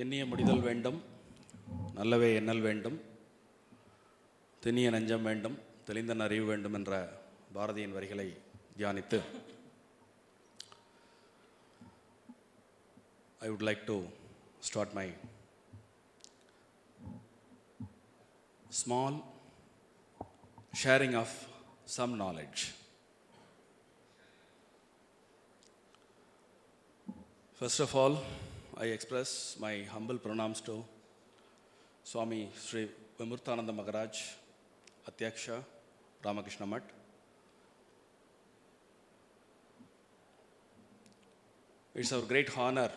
எண்ணிய முடிதல் வேண்டும், நல்லவே எண்ணல் வேண்டும், திண்ணிய நஞ்சம் வேண்டும், தெளிந்த அறிவு வேண்டும் என்ற பாரதியின் வரிகளை தியானித்து I would like to start my small sharing of some knowledge. First of all, I express my humble pranams to Swami Srivathsam Maharaj, Adhyaksha, Ramakrishna Math. It's our great honor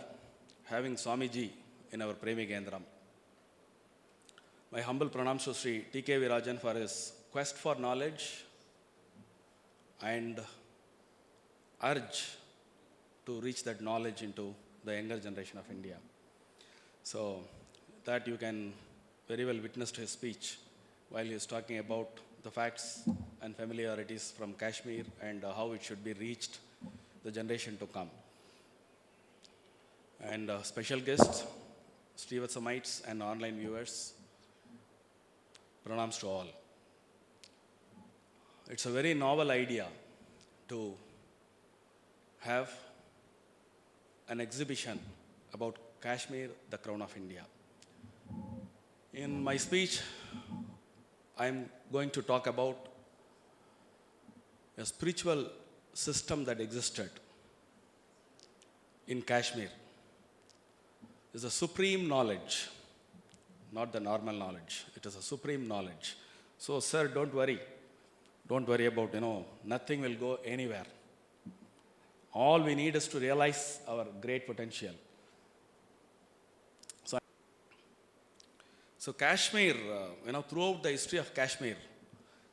having Swamiji in our Premi Kendram. My humble pranams to Sri T.K. Virajan for his quest for knowledge and urge to reach that knowledge into the younger generation of India. So that you can very well witness his speech while he is talking about the facts and familiarities from Kashmir and how it should be reached the generation to come. And special guests, Srivathsamites and online viewers, pranams to all. It's a very novel idea to have an exhibition about Kashmir, the crown of India. In my speech, I'm going to talk about a spiritual system that existed in Kashmir. It's a supreme knowledge, not the normal knowledge. It is a supreme knowledge. So, sir, don't worry. Don't worry about, nothing will go anywhere. All we need is to realize our great potential. So Kashmir, throughout the history of Kashmir,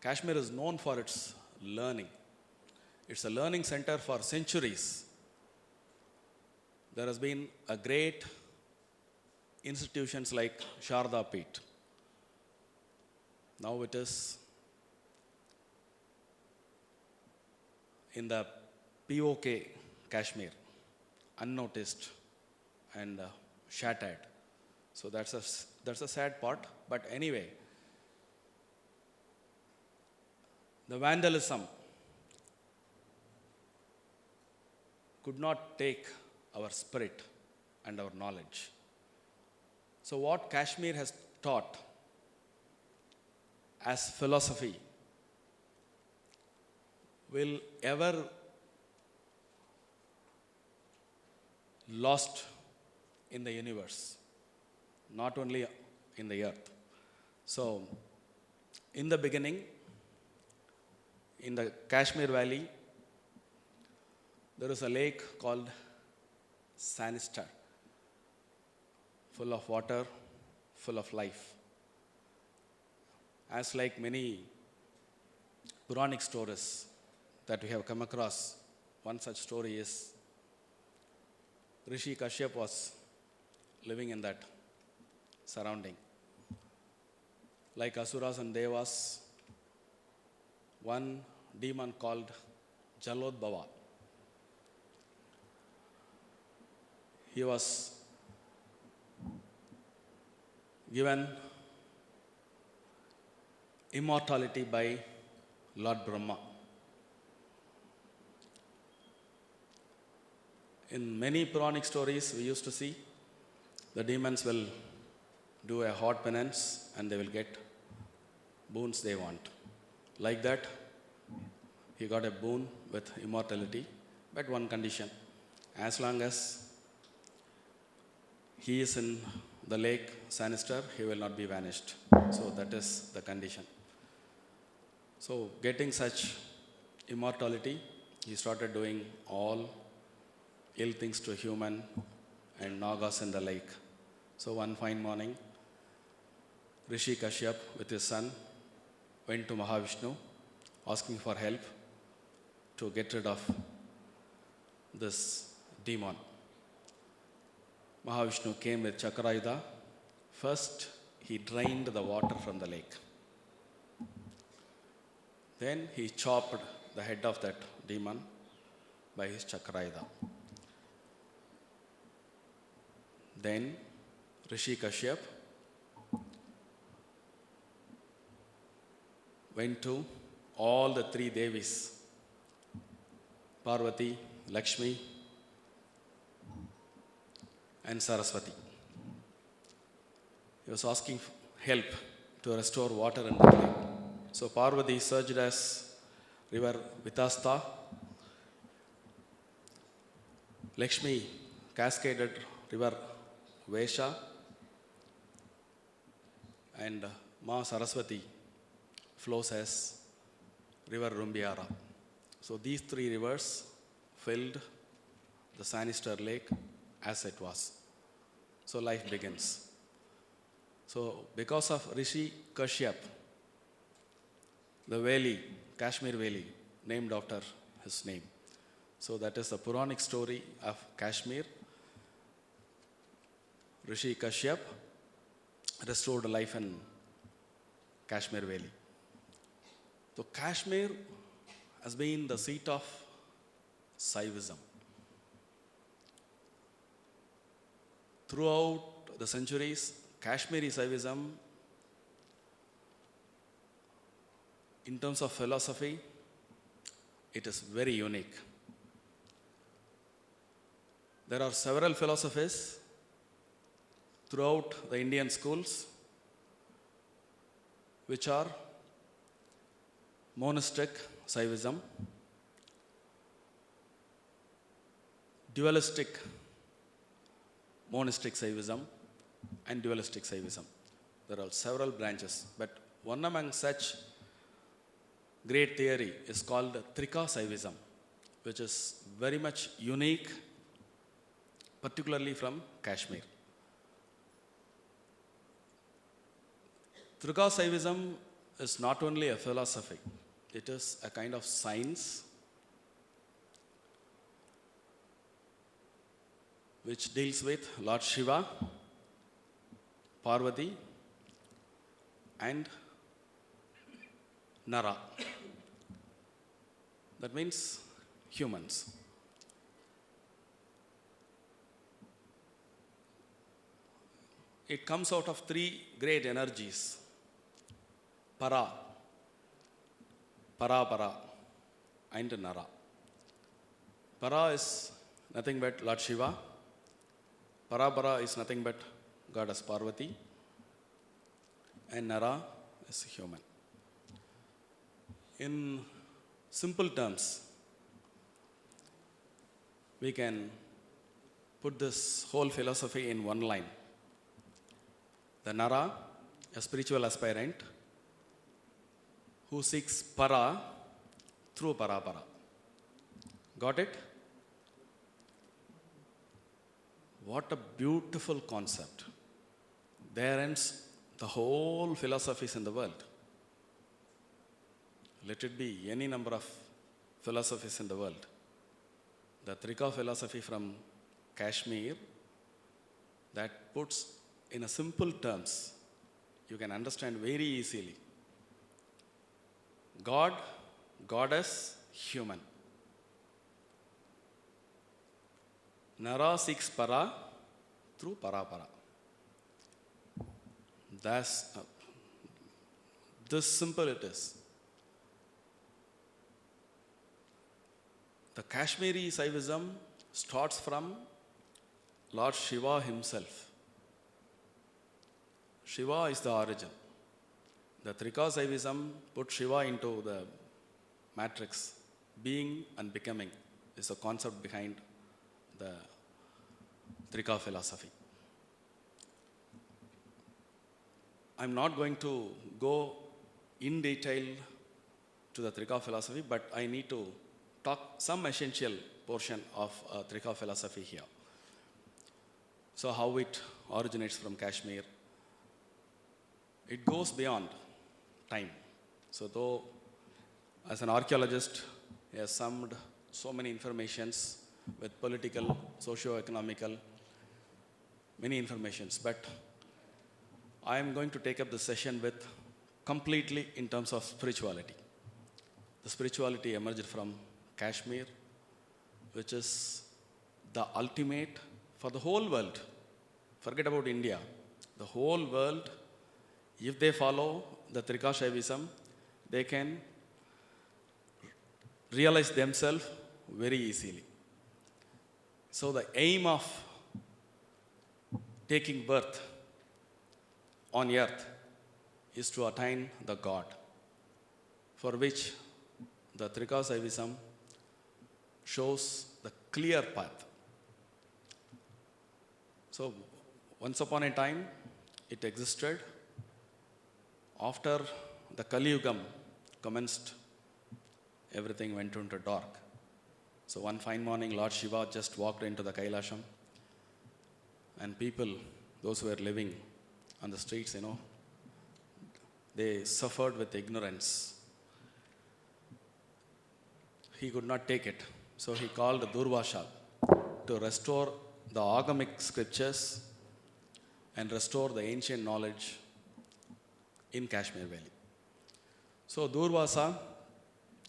Kashmir is known for its learning. It's a learning center for centuries. There has been a great institutions like Sharda Peeth. Now it is in the POK Kashmir, unnoticed and shattered. So that's a sad part. But anyway, the vandalism could not take our spirit and our knowledge. So what Kashmir has taught as philosophy will ever lost in the universe, not only in the earth. So, in the beginning, in the Kashmir Valley, there is a lake called Sanister, full of water, full of life. As like many Puranic stories that we have come across, one such story is Rishi Kashyap was living in that surrounding. Like Asuras and Devas, one demon called Jalodbhava, he was given immortality by Lord Brahma. In many Puranic stories, we used to see the demons will do a hot penance and they will get boons they want. Like that, he got a boon with immortality, but one condition: as long as he is in the lake Sanister, he will not be vanished. So that is the condition. So getting such immortality, he started doing all ill things to human and Nagas in the lake. So one fine morning, Rishi Kashyap with his son went to Mahavishnu asking for help to get rid of this demon. Mahavishnu came with Chakrayuda. First, he drained the water from the lake. Then he chopped the head of that demon by his Chakrayuda. Then Rishi Kashyap went to all the three Devis, Parvati, Lakshmi, and Saraswati. He was asking help to restore water in the lake. So Parvati surged as river Vitasta. Lakshmi cascaded river Vesha. And Ma Saraswati flows as river Rumbiara. So these three rivers filled the Sanister lake as it was. So life begins. So because of Rishi Kashyap, the valley, Kashmir Valley, named after his name. So that is the Puranic story of Kashmir. Rishi Kashyap restored life in Kashmir Valley. So Kashmir has been the seat of Shaivism. Throughout the centuries, Kashmiri Shaivism, in terms of philosophy, it is very unique. There are several philosophies throughout the Indian schools which are monistic Shaivism, dualistic monistic Shaivism, and dualistic Shaivism. There are several branches, but one among such great theory is called Trika Shaivism, which is very much unique, particularly from Kashmir. Trika Shaivism is not only a philosophy, it is a kind of science which deals with Lord Shiva, Parvati, and Nara. That means humans. It comes out of three great energies: Para, Para, and Nara. Para is nothing but Lord Shiva. Para is nothing but Goddess Parvati. And Nara is human. In simple terms, we can put this whole philosophy in one line. The Nara, a spiritual aspirant, who seeks Para through Para. Got it? What a beautiful concept. There ends the whole philosophies in the world. Let it be any number of philosophies in the world. The Trika philosophy from Kashmir, that puts in a simple terms, you can understand very easily. God, Goddess, human. Nara seeks Para through Para. That's this simple it is. The Kashmiri Shaivism starts from Lord Shiva himself. Shiva is the origin. The Trika Shaivism put Shiva into the matrix. Being and becoming is the concept behind the Trika philosophy. I'm not going to go in detail to the Trika philosophy, but I need to talk some essential portion of Trika philosophy here. So how it originates from Kashmir, it goes beyond time. So though as an archaeologist, he has summed so many informations with political, socio-economical, many informations, but I am going to take up the session with completely in terms of spirituality. The spirituality emerged from Kashmir, which is the ultimate for the whole world. Forget about India. The whole world, if they follow the Trika Shaivism, they can realize themselves very easily. So the aim of taking birth on earth is to attain the God, for which the Trika Shaivism shows the clear path. So once upon a time, it existed. After the Kali Yugam commenced, everything went into dark. So one fine morning, Lord Shiva just walked into the Kailasham, and people, those who were living on the streets, they suffered with ignorance. He could not take it. So he called Durvasha to restore the agamic scriptures and restore the ancient knowledge in Kashmir Valley. So Durvasa,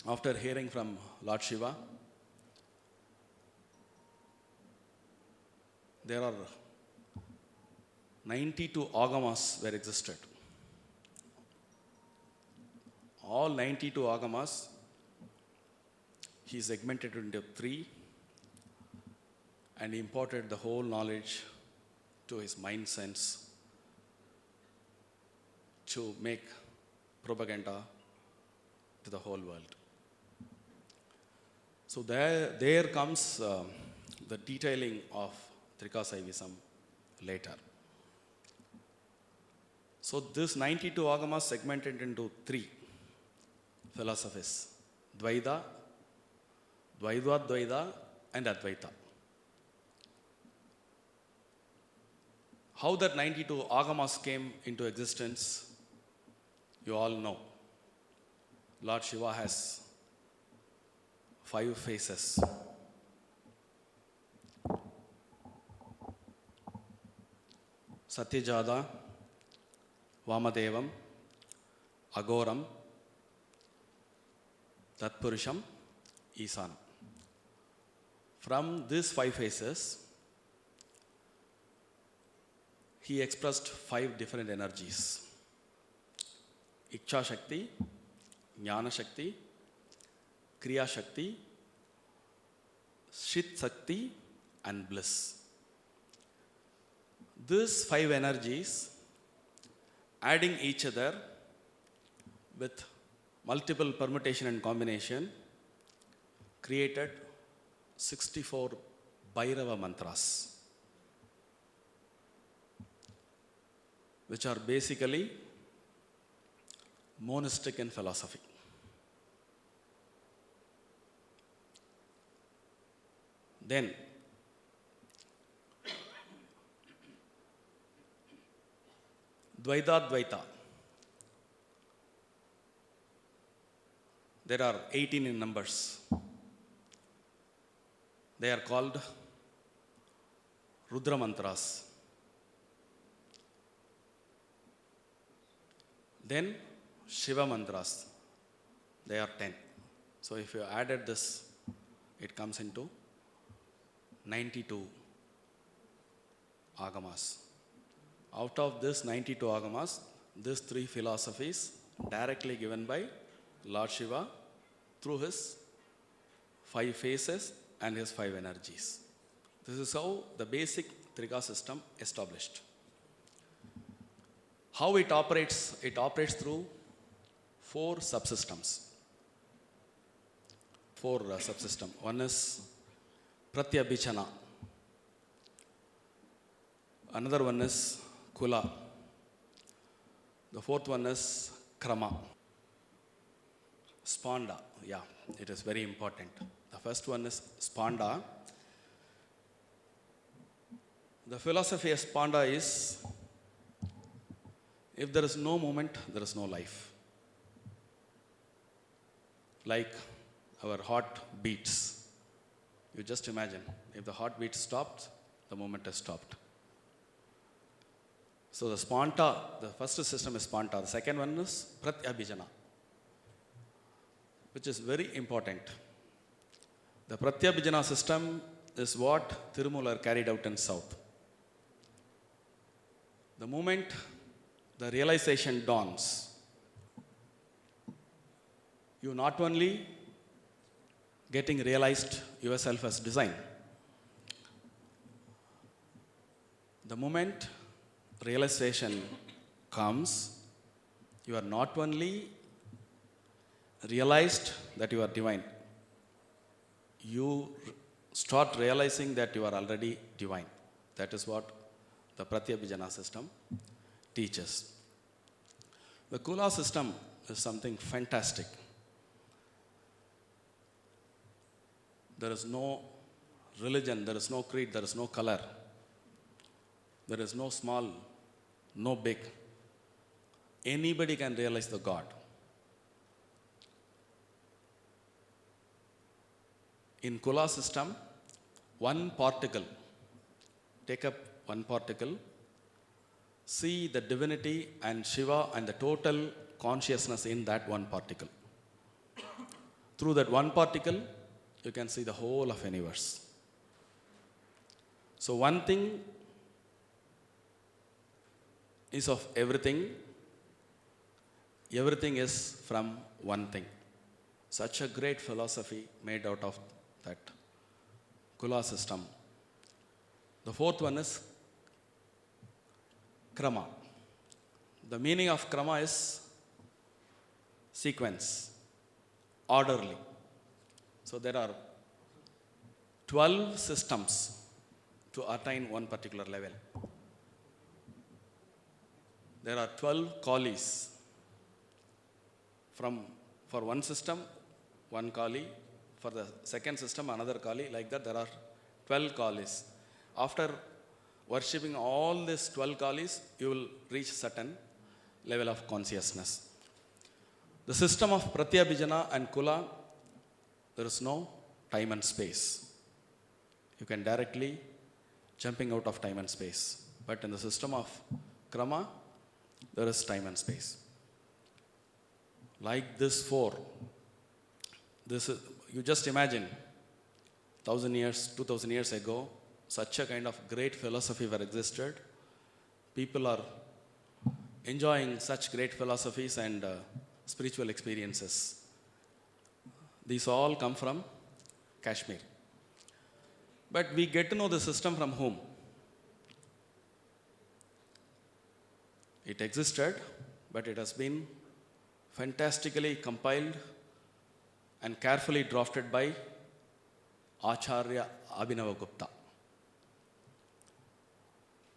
after hearing from Lord Shiva, there are 92 agamas were existed. All 92 agamas, he segmented into 3 and imparted the whole knowledge to his mind sense to make propaganda to the whole world. So there comes the detailing of Trika Shaivism later. So this 92 agamas segmented into 3 philosophies: Dvaita, Dvaita, and Advaita. How that 92 agamas came into existence, you all know. Lord Shiva has 5 faces. Satyajada, Vamadevam, Agoram, Tatpurusham, Isanam. From these 5 faces, he expressed 5 different energies: Iksha Shakti, Jnana Shakti, Kriya Shakti, Shit Shakti, and bliss. These 5 energies, adding each other with multiple permutation and combination, created 64 Bhairava mantras, which are basically monistic in philosophy. Then, Dvaita. There are 18 in numbers. They are called Rudra mantras. Then Shiva mantras. They are 10. So if you added this, it comes into 92 agamas. Out of this 92 agamas, these 3 philosophies directly given by Lord Shiva through his 5 faces and his 5 energies. This is how the basic Trika system established. How it operates? It operates through 4 subsystems. 4 subsystems. One is Pratyabhichana. Another one is Kula. The 4th one is Krama. Sponda. Yeah, it is very important. The first one is Sponda. The philosophy of Sponda is, if there is no movement, there is no life. Like our heart beats. You just imagine, if the heartbeat stops, the movement is stopped. So the Spanta, the first system is Spanta. The second one is Pratyabhijana, which is very important. The Pratyabhijana system is what Tirumular carried out in South. The moment the realization dawns, you not only getting realized yourself as design. The moment realization comes, you are not only realized that you are divine, you start realizing that you are already divine. That is what the Pratyabhijana system teaches. The Kula system is something fantastic. There is no religion, there is no creed, there is no color. There is no small, no big. Anybody can realize the God. In Kula system, one particle, take up one particle, see the divinity and Shiva and the total consciousness in that one particle. Through that one particle, you can see the whole of universe. So one thing is of everything, everything is from one thing. Such a great philosophy made out of that Kula system. The fourth one is Krama. The meaning of Krama is sequence, orderly. So there are 12 systems to attain one particular level. There are 12 Kalis. For one system, one Kali. For the second system, another Kali. Like that, there are 12 Kalis. After worshipping all these 12 Kalis, you will reach certain level of consciousness. The system of Pratyabhijana and Kula, there is no time and space. You can directly jumping out of time and space. But in the system of Krama, there is time and space. Like this four, you just imagine 1,000 years, 2,000 years ago, such a kind of great philosophy were existed. People are enjoying such great philosophies and spiritual experiences. These all come from Kashmir. But we get to know the system from whom? It existed, but it has been fantastically compiled and carefully drafted by Acharya Abhinavagupta,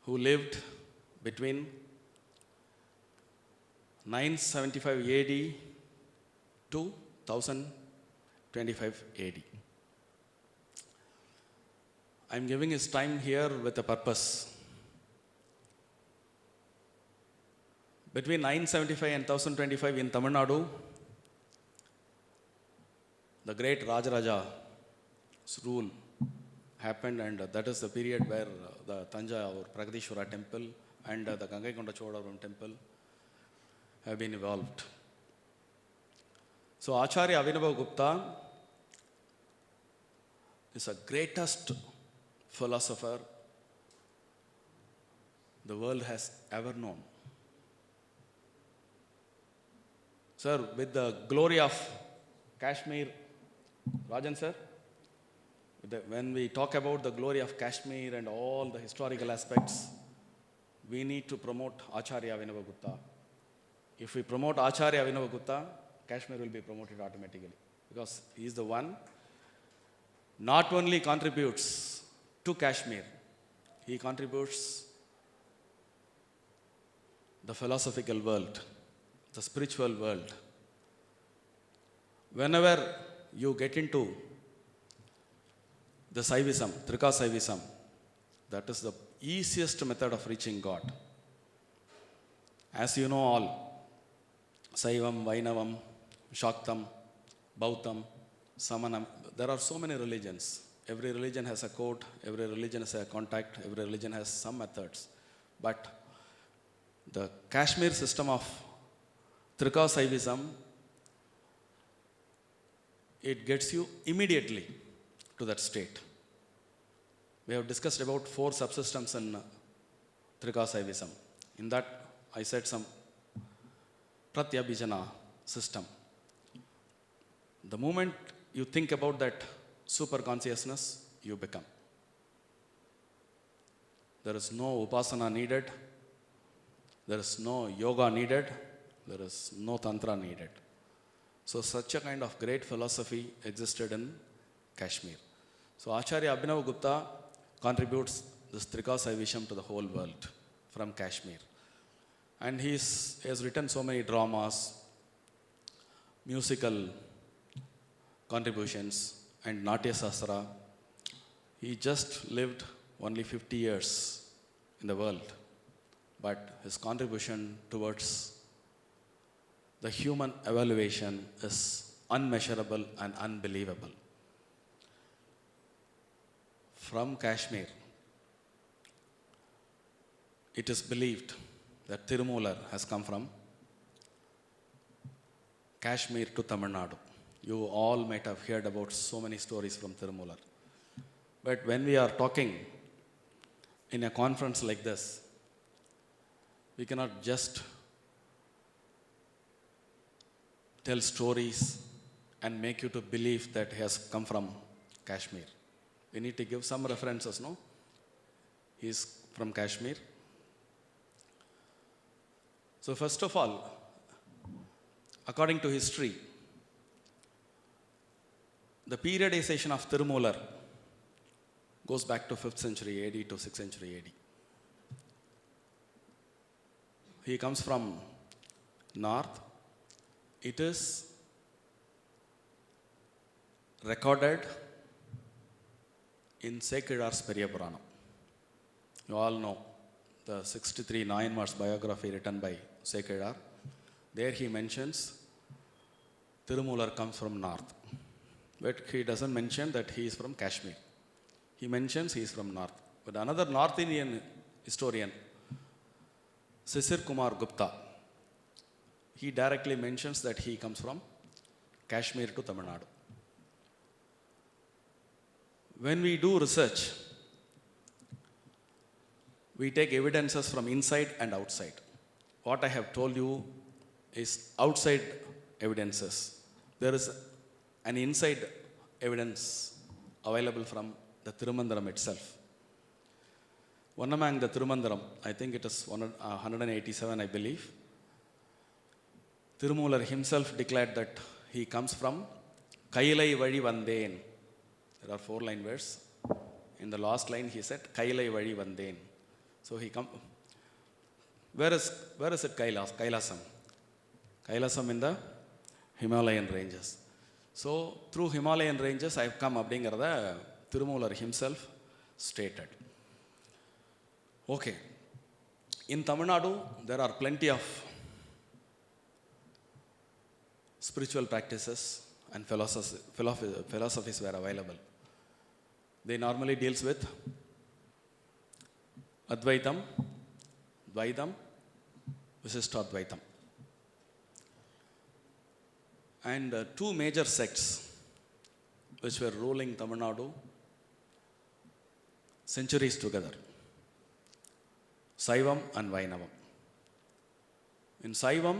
who lived between 975 AD to 1025 AD. I am giving his time here with a purpose. Between 975 and 1025 in Tamil Nadu, the great Rajaraja's rule happened, and that is the period where the Tanjavur Pragadishwara temple and the Gangaikonda Chodavaram temple have been evolved. So Acharya Abhinavagupta is the greatest philosopher the world has ever known. Sir, with the glory of Kashmir, Rajan sir, when we talk about the glory of Kashmir and all the historical aspects, we need to promote Acharya Abhinavagupta. If we promote Acharya Abhinavagupta, Kashmir will be promoted automatically, because he is the one not only contributes to Kashmir, he contributes the philosophical world, the spiritual world. Whenever you get into the Shaivism, Trika Shaivism, that is the easiest method of reaching God. As you know all, Saivam, Vainavam, Shaktam, Bautam, Samanam, there are so many religions. Every religion has a code, every religion has a contact, every religion has some methods. But the Kashmir system of Trika Shaivism, it gets you immediately to that state. We have discussed about 4 subsystems in Trika Shaivism. In that, I said some Pratyabhijana system. The moment you think about that super consciousness, you become. There is no upasana needed. There is no yoga needed. There is no tantra needed. So such a kind of great philosophy existed in Kashmir. So Acharya Abhinav Gupta contributes this Trika Shaivism to the whole world from Kashmir. And he has written so many dramas, musical contributions, and Natya Sastra. He just lived only 50 years in the world, but his contribution towards the human evaluation is unmeasurable and unbelievable. From Kashmir, it is believed that Tirumular has come from Kashmir to Tamil Nadu. You all might have heard about so many stories from Tirumular. But when we are talking in a conference like this, we cannot just tell stories and make you to believe that he has come from Kashmir. We need to give some references, no? He is from Kashmir. So first of all, according to history, the periodization of Tirumular goes back to 5th century AD to 6th century AD. He comes from north. It is recorded in Sekidar's Periya Purana. You all know the 63 Nayanmar's biography written by Sekidar. There he mentions Tirumular comes from north. But he doesn't mention that he is from Kashmir. He mentions he is from north. But another North Indian historian, Sisir Kumar Gupta, he directly mentions that he comes from Kashmir to Tamil Nadu. When we do research, we take evidences from inside and outside. What I have told you is outside evidences. There is an inside evidence available from the Thirumandiram itself. One among the Thirumandiram, I think it is 187, I believe. Tirumular himself declared that he comes from Kailai Vali Vandeen. There are 4-line words. In the last line he said Kailai Vali Vandeen. So he come. Where is it Kailasam? Kailasam in the Himalayan ranges. So through Himalayan ranges I have come அப்படிங்கிறத Tirumular himself stated. Okay. In Tamil Nadu, there are plenty of spiritual practices and philosophies were available. They normally deals with Advaitam, Dvaitam, Visishtadvaitam. And two major sects which were ruling Tamil Nadu centuries together, Saivam and Vainavam. In Saivam,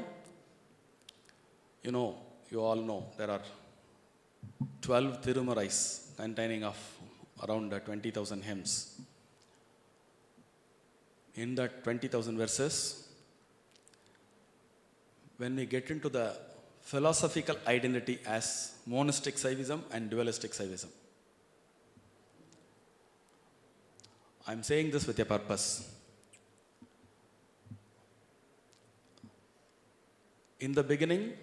you all know, there are 12 Thirumarais containing of around 20,000 hymns. In that 20,000 verses, when we get into the philosophical identity as monistic Saivism and dualistic Saivism, I am saying this with a purpose. In the beginning,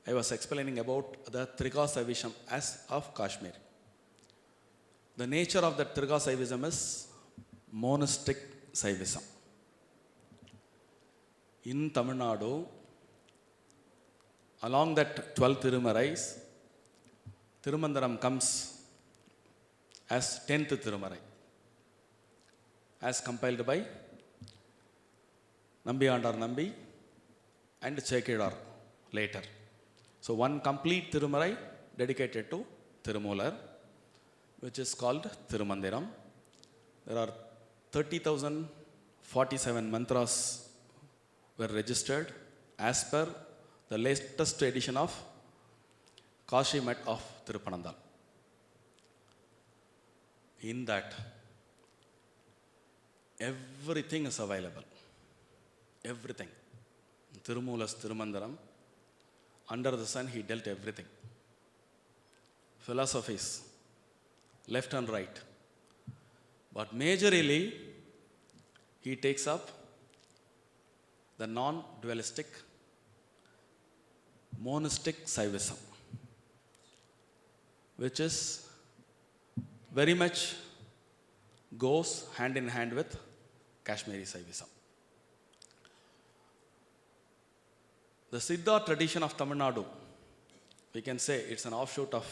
I was explaining about the Trika Shaivism as of Kashmir. The nature of the Trika Shaivism is monastic Shaivism. In Tamil Nadu, along that 12 Thirumarais, Thirumandiram comes as 10th Thirumarai, as compiled by Nambiyandar Nambi and Chekidar later. So one complete Thirumarai dedicated to Tirumular, which is called Thirumandiram. There are 47 mantras were registered as per the latest edition of Kashi Met of Tirupanandal. In that, everything is available. Everything. Tirumula's Thirumandiram, under the sun he dealt everything. Philosophies, left and right. But majorly, he takes up the non-dualistic, monistic Saivism, which is very much goes hand in hand with Kashmiri Saivism. The Siddha tradition of Tamil Nadu, we can say it's an offshoot of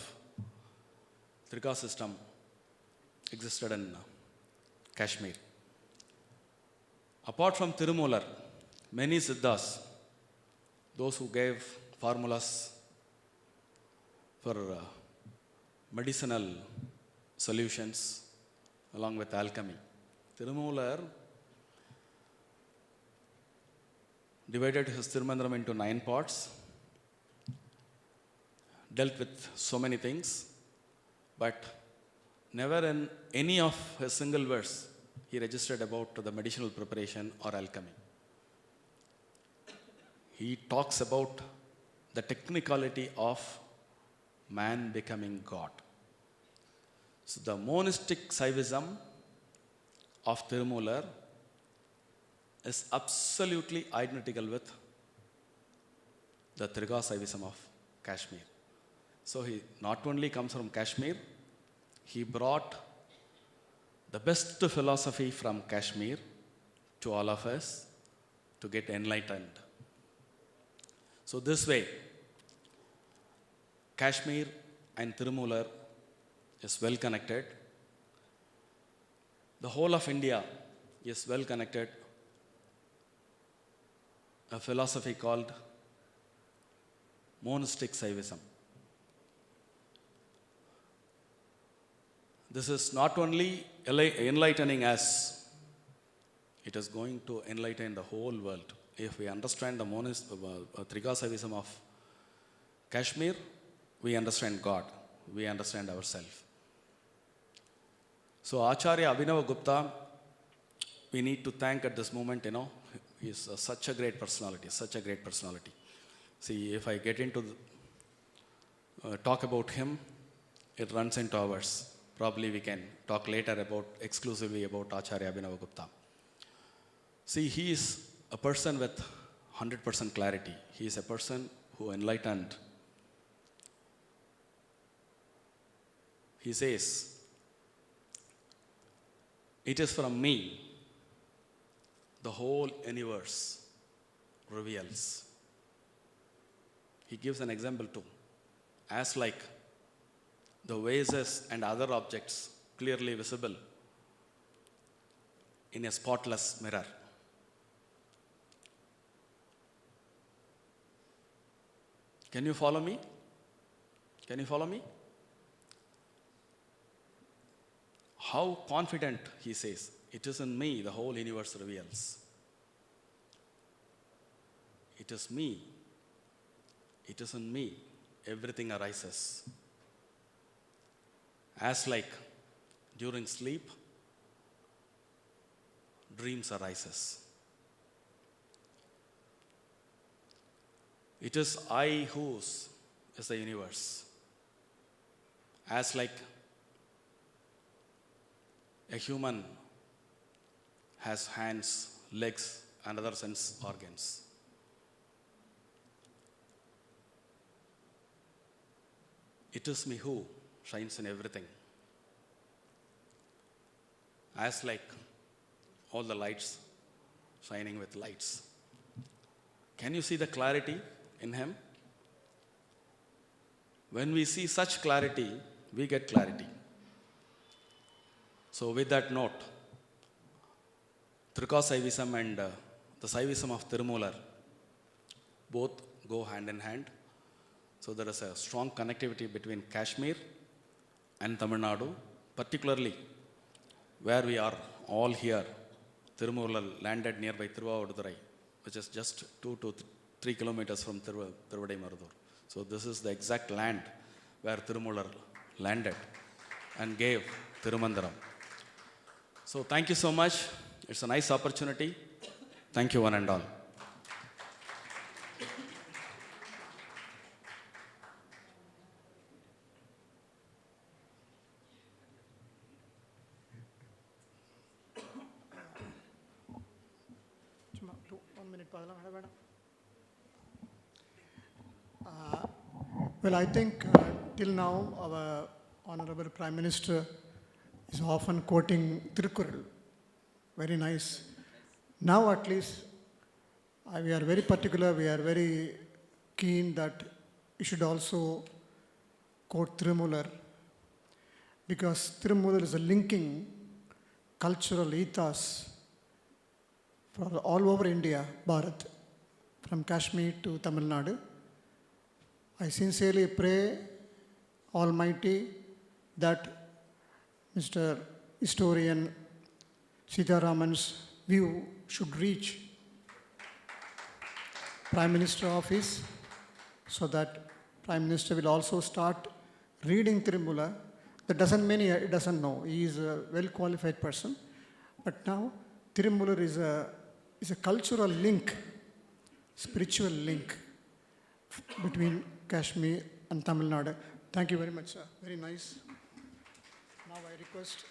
Trika system existed in Kashmir. Apart from Tirumular, many Siddhas, those who gave formulas for medicinal solutions along with alchemy. Tirumular divided his Thirumandiram into 9 parts, dealt with so many things, but never in any of his single verse he registered about the medicinal preparation or alchemy. He talks about the technicality of man becoming God. So the monistic Saivism of Tirumular is absolutely identical with the Trika Shaivism of Kashmir. So he not only comes from Kashmir, he brought the best philosophy from Kashmir to all of us to get enlightened. So this way, Kashmir and Tirumular is well connected. The whole of India is well connected. A philosophy called monistic Saivism. This is not only enlightening us, it is going to enlighten the whole world. If we understand the Trika Shaivism of Kashmir, we understand God, we understand ourselves. So Acharya Abhinava Gupta, we need to thank at this moment, he is such a great personality, such a great personality. See, if I get into talk about him, it runs into hours. Probably we can talk later exclusively about Acharya Abhinava Gupta. See, he is a person with 100% clarity. He is a person who enlightened. He says, it is from me the whole universe reveals. He gives an example too. As like the vases and other objects clearly visible in a spotless mirror. Can you follow me? Can you follow me? How confident he says, it is in me the whole universe reveals. It is me. It is in me everything arises. As like during sleep, dreams arises. It is I whose is the universe. As like a human has hands, legs, and other sense organs. It is me who shines in everything. As like all the lights shining with lights. Can you see the clarity in him? When we see such clarity, we get clarity. So with that note, Trika Shaivism and the Shaivism of Tirumular both go hand in hand. So there is a strong connectivity between Kashmir and Tamil Nadu, particularly where we are all here Tirumular landed nearby Thiruvadurai, which is just 2 to 3 kilometers from Tiruvadaimarudur. So this is the exact land where Tirumular landed and gave Thirumandiram. So thank you so much. It's a nice opportunity. Thank you one and all. Well, I think till now our Honorable Prime Minister is often quoting Tirukkural. Very nice. Now at least we are very particular, we are very keen that you should also quote Tirumular, because Tirumular is a linking cultural ethos for all over India, Bharat, from Kashmir to Tamil Nadu. I sincerely pray Almighty that Mr. Historian Srivathsam's view should reach Prime Minister office, so that Prime Minister will also start reading Tirumular. That doesn't mean he doesn't know. He is a well-qualified person. But now Tirumular is a cultural link, spiritual link between Kashmir and Tamil Nadu. Thank you very much, sir. Very nice. Now I request